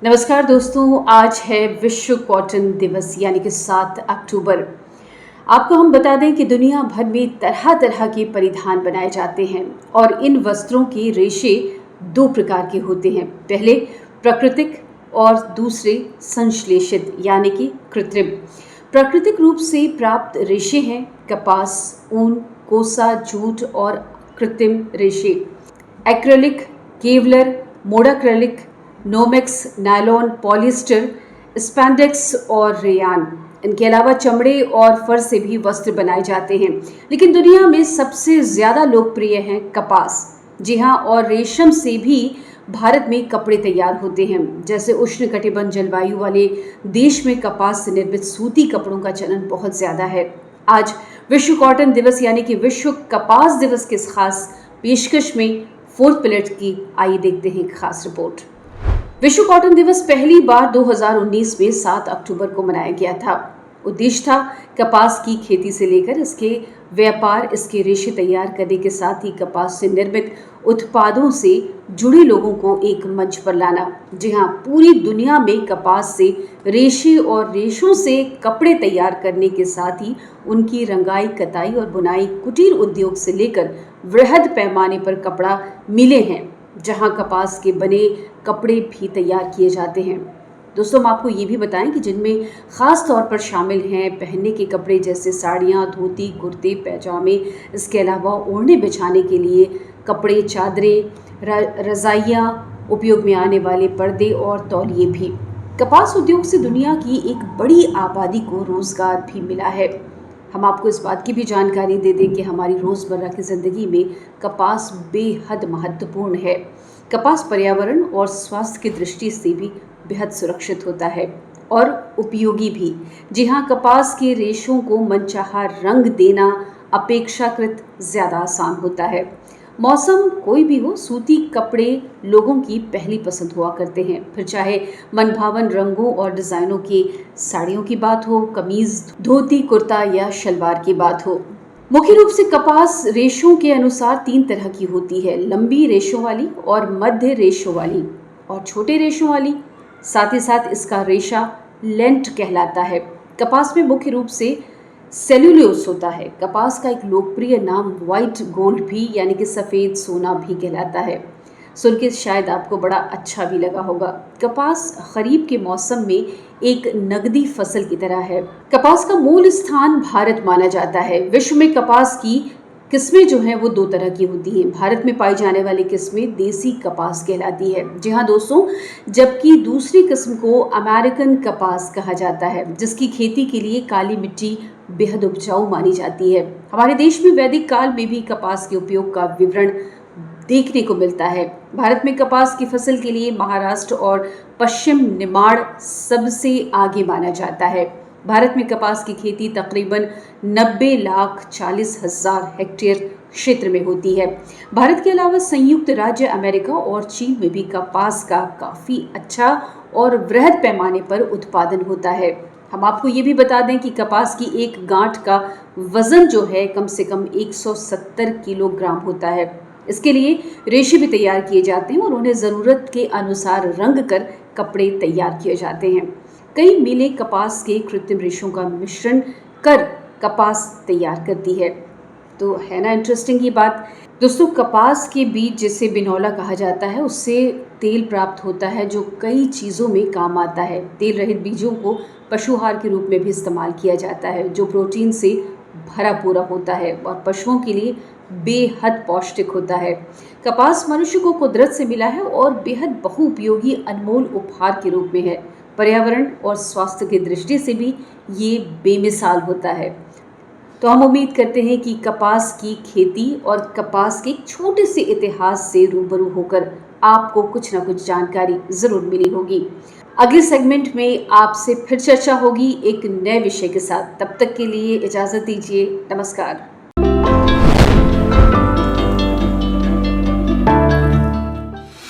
नमस्कार दोस्तों, आज है विश्व कॉटन दिवस यानी कि 7 अक्टूबर। आपको हम बता दें कि दुनिया भर में तरह तरह के परिधान बनाए जाते हैं और इन वस्त्रों के रेशे दो प्रकार के होते हैं। पहले प्राकृतिक और दूसरे संश्लेषित यानी कि कृत्रिम। प्राकृतिक रूप से प्राप्त रेशे हैं कपास, ऊन, कोसा, जूट और कृत्रिम रेशे acrylic, Kevlar, modacrylic, Nomex, nylon, polyester, spandex और रेयान। इनके अलावा चमड़े और फर से भी वस्त्र बनाए जाते हैं, लेकिन दुनिया में सबसे ज़्यादा लोकप्रिय है कपास। जी हाँ, और रेशम से भी भारत में कपड़े तैयार होते हैं। जैसे उष्णकटिबंध जलवायु वाले देश में कपास से निर्मित सूती कपड़ों का चलन बहुत ज़्यादा है। आज विश्व कॉटन दिवस यानी कि विश्व कपास दिवस के इस खास पेशकश में फोर्थ पिलट की आइए देखते हैं एक खास रिपोर्ट। विश्व कॉटन दिवस पहली बार 2019 में 7 अक्टूबर को मनाया गया था। उद्देश्य था कपास की खेती से लेकर इसके व्यापार, इसके रेशे तैयार करने के साथ ही कपास से निर्मित उत्पादों से जुड़े लोगों को एक मंच पर लाना। जी हाँ, पूरी दुनिया में कपास से रेशे और रेशों से कपड़े तैयार करने के साथ ही उनकी रंगाई, कताई और बुनाई कुटीर उद्योग से लेकर वृहद पैमाने पर कपड़ा मिले हैं, जहां कपास के बने कपड़े भी तैयार किए जाते हैं। दोस्तों, हम आपको ये भी बताएं कि जिनमें ख़ास तौर पर शामिल हैं पहनने के कपड़े जैसे साड़ियाँ, धोती, कुर्ते, पैजामे, इसके अलावा ओढ़ने बिछाने के लिए कपड़े, चादरें, रज़ाइयाँ, उपयोग में आने वाले पर्दे और तौलिए भी। कपास उद्योग से दुनिया की एक बड़ी आबादी को रोज़गार भी मिला है। हम आपको इस बात की भी जानकारी दे दें कि हमारी रोज़मर्रा की ज़िंदगी में कपास बेहद महत्वपूर्ण है। कपास पर्यावरण और स्वास्थ्य की दृष्टि से भी बेहद सुरक्षित होता है और उपयोगी भी। जी हाँ, कपास के रेशों को मनचाहा रंग देना अपेक्षाकृत ज़्यादा आसान होता है। मौसम कोई भी हो, सूती कपड़े लोगों की पहली पसंद हुआ करते हैं। फिर चाहे मनभावन रंगों और डिज़ाइनों की साड़ियों की बात हो, कमीज़, धोती, कुर्ता या शलवार की बात हो। मुख्य रूप से कपास रेशों के अनुसार 3 तरह की होती है, लंबी रेशों वाली और मध्य रेशों वाली और छोटे रेशों वाली। साथ ही साथ इसका रेशा लेंट कहलाता है। कपास में मुख्य रूप से सेल्यूलोस होता है। कपास का एक लोकप्रिय नाम व्हाइट गोल्ड भी यानी कि सफ़ेद सोना भी कहलाता है। सुन के शायद आपको बड़ा अच्छा भी लगा होगा। कपास खरीफ के मौसम में एक नगदी फसल की तरह है। कपास का मूल स्थान भारत माना जाता है। विश्व में कपास की किस्में जो हैं वो 2 तरह की होती हैं। भारत में पाई जाने वाली किस्में देसी कपास कहलाती है। जी हाँ दोस्तों, जबकि दूसरी किस्म को अमेरिकन कपास कहा जाता है, जिसकी खेती के लिए काली मिट्टी बेहद उपजाऊ मानी जाती है। हमारे देश में वैदिक काल में भी कपास के उपयोग का विवरण देखने को मिलता है। भारत में कपास की फसल के लिए महाराष्ट्र और पश्चिम निमाड़ सबसे आगे माना जाता है। भारत में कपास की खेती तकरीबन 90,40,000 हेक्टेयर क्षेत्र में होती है। भारत के अलावा संयुक्त राज्य अमेरिका और चीन में भी कपास का काफ़ी अच्छा और वृहद पैमाने पर उत्पादन होता है। हम आपको ये भी बता दें कि कपास की एक गांठ का वज़न जो है कम से कम 170 किलोग्राम होता है। इसके लिए रेशे भी तैयार किए जाते हैं और उन्हें ज़रूरत के अनुसार रंग कर कपड़े तैयार किए जाते हैं। कई मिलें कपास के कृत्रिम रेशों का मिश्रण कर कपास तैयार करती है। तो है ना इंटरेस्टिंग ये बात। दोस्तों, कपास के बीज जिसे बिनौला कहा जाता है, उससे तेल प्राप्त होता है जो कई चीज़ों में काम आता है। तेल रहित बीजों को पशुहार के रूप में भी इस्तेमाल किया जाता है, जो प्रोटीन से भरा पूरा होता है और पशुओं के लिए बेहद पौष्टिक होता है। कपास मनुष्य को कुदरत से मिला है और बेहद बहुउपयोगी अनमोल उपहार के रूप में है। पर्यावरण और स्वास्थ्य की दृष्टि से भी ये बेमिसाल होता है। तो हम उम्मीद करते हैं कि कपास की खेती और कपास के एक छोटे से इतिहास से रूबरू होकर आपको कुछ ना कुछ जानकारी ज़रूर मिली होगी। अगले सेगमेंट में आपसे फिर चर्चा होगी एक नए विषय के साथ। तब तक के लिए इजाज़त दीजिए। नमस्कार।